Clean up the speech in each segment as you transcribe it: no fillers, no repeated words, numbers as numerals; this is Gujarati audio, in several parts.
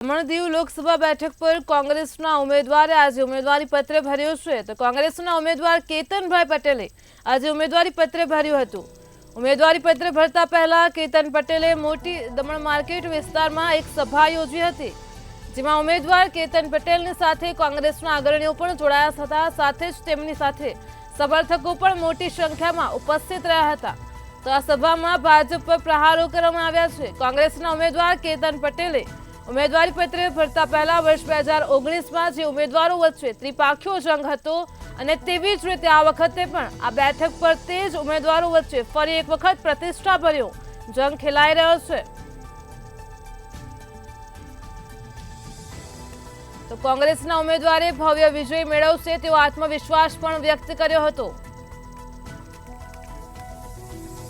દમણ દીવ લોકસભા બેઠક પર કોંગ્રેસના ઉમેદવારે આજે ઉમેદવારી પત્ર ભર્યો છે તો કોંગ્રેસના ઉમેદવાર કેતનભાઈ પટેલે આજે ઉમેદવારી પત્ર ભર્યું હતું। ઉમેદવારી પત્ર ભરતા પહેલા કેતન પટેલે મોટી દમણ માર્કેટ વિસ્તારમાં એક સભા યોજી હતી, જેમાં ઉમેદવાર કેતન પટેલની સાથે કોંગ્રેસના અગ્રણીઓ પણ જોડાયા હતા, સાથે જ તેમની સાથે સમર્થકો પણ મોટી સંખ્યામાં ઉપસ્થિત રહ્યા હતા। તો આ સભામાં ભાજપ પર પ્રહારો કરવામાં આવ્યા છે। કોંગ્રેસના ઉમેદવાર કેતન પટેલે ઉમેદવારી પત્ર ભરતા પહેલા વર્ષ 2019માં જે ઉમેદવારો વચ્ચે ત્રિપાખીયો જંગ હતો અને તેવી જ રીતે આ વખતે પણ આ બેઠક પર તે જ ઉમેદવારો વચ્ચે ફરી એક વખત પ્રતિષ્ઠાભર્યો જંગ ખેલાઈ રહ્યો છે। તો કોંગ્રેસના ઉમેદવારે ભવ્ય વિજય મેળવશે તેવો આત્મવિશ્વાસ પણ વ્યક્ત કર્યો હતો।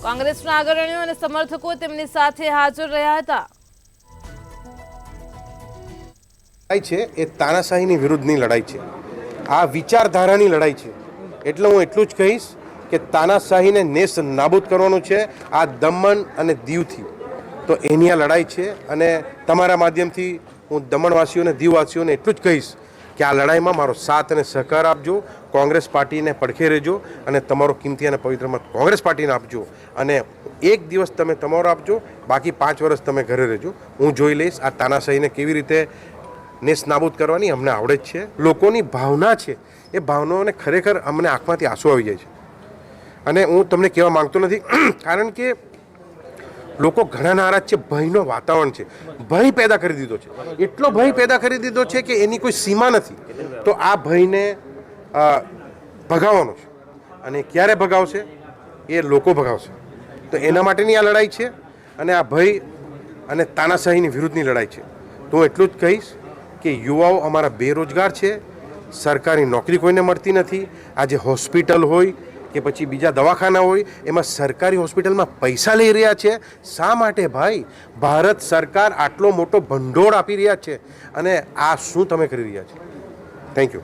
કોંગ્રેસના અગ્રણીઓ અને સમર્થકો તેમની સાથે હાજર રહ્યા હતા। છે એ તાનાશાહીની વિરુદ્ધની લડાઈ છે, આ વિચારધારાની લડાઈ છે। એટલે હું એટલું જ કહીશ કે તાનાશાહીને નેસ નાબૂદ કરવાનું છે આ દમણ અને દીવથી, તો એની આ લડાઈ છે। અને તમારા માધ્યમથી હું દમણવાસીઓને દીવવાસીઓને એટલું જ કહીશ કે આ લડાઈમાં મારો સાથ અને સહકાર આપજો, કોંગ્રેસ પાર્ટીને પડખે રહેજો અને તમારો કિંમતી અને પવિત્ર મત કોંગ્રેસ પાર્ટીને આપજો। અને એક દિવસ તમે તમારો આપજો, બાકી 5 વર્ષ તમે ઘરે રહેજો। હું જોઈ લઈશ આ તાનાશાહીને કેવી રીતે નેસ નાબૂદ કરવાની અમને આવડે જ છે। લોકોની ભાવના છે, એ ભાવનાઓને ખરેખર અમને આંખમાંથી આંસુ આવી જાય છે। અને હું તમને કહેવા માંગતો નથી, કારણ કે લોકો ઘણા નારાજ છે, ભયનો વાતાવરણ છે, ભય પેદા કરી દીધો છે, એટલો ભય પેદા કરી દીધો છે કે એની કોઈ સીમા નથી। તો આ ભયને ભગાવવાનો છે, અને ક્યારે ભગાવશે એ લોકો ભગાવશે। તો એના માટેની આ લડાઈ છે, અને આ ભય અને તાનાશાહીની વિરુદ્ધની લડાઈ છે। તો હું એટલું જ કહીશ કે યુવાઓ અમારા બેરોજગાર છે, સરકારી નોકરી કોઈને મળતી નથી। આજે હોસ્પિટલ હોય કે પછી બીજા દવાખાના હોય, એમાં સરકારી હોસ્પિટલમાં પૈસા લઈ રહ્યા છે। શા માટે ભાઈ? ભારત સરકાર આટલો મોટો ભંડોળ આપી રહ્યા છે, અને આ શું તમે કરી રહ્યા છો? Thank you.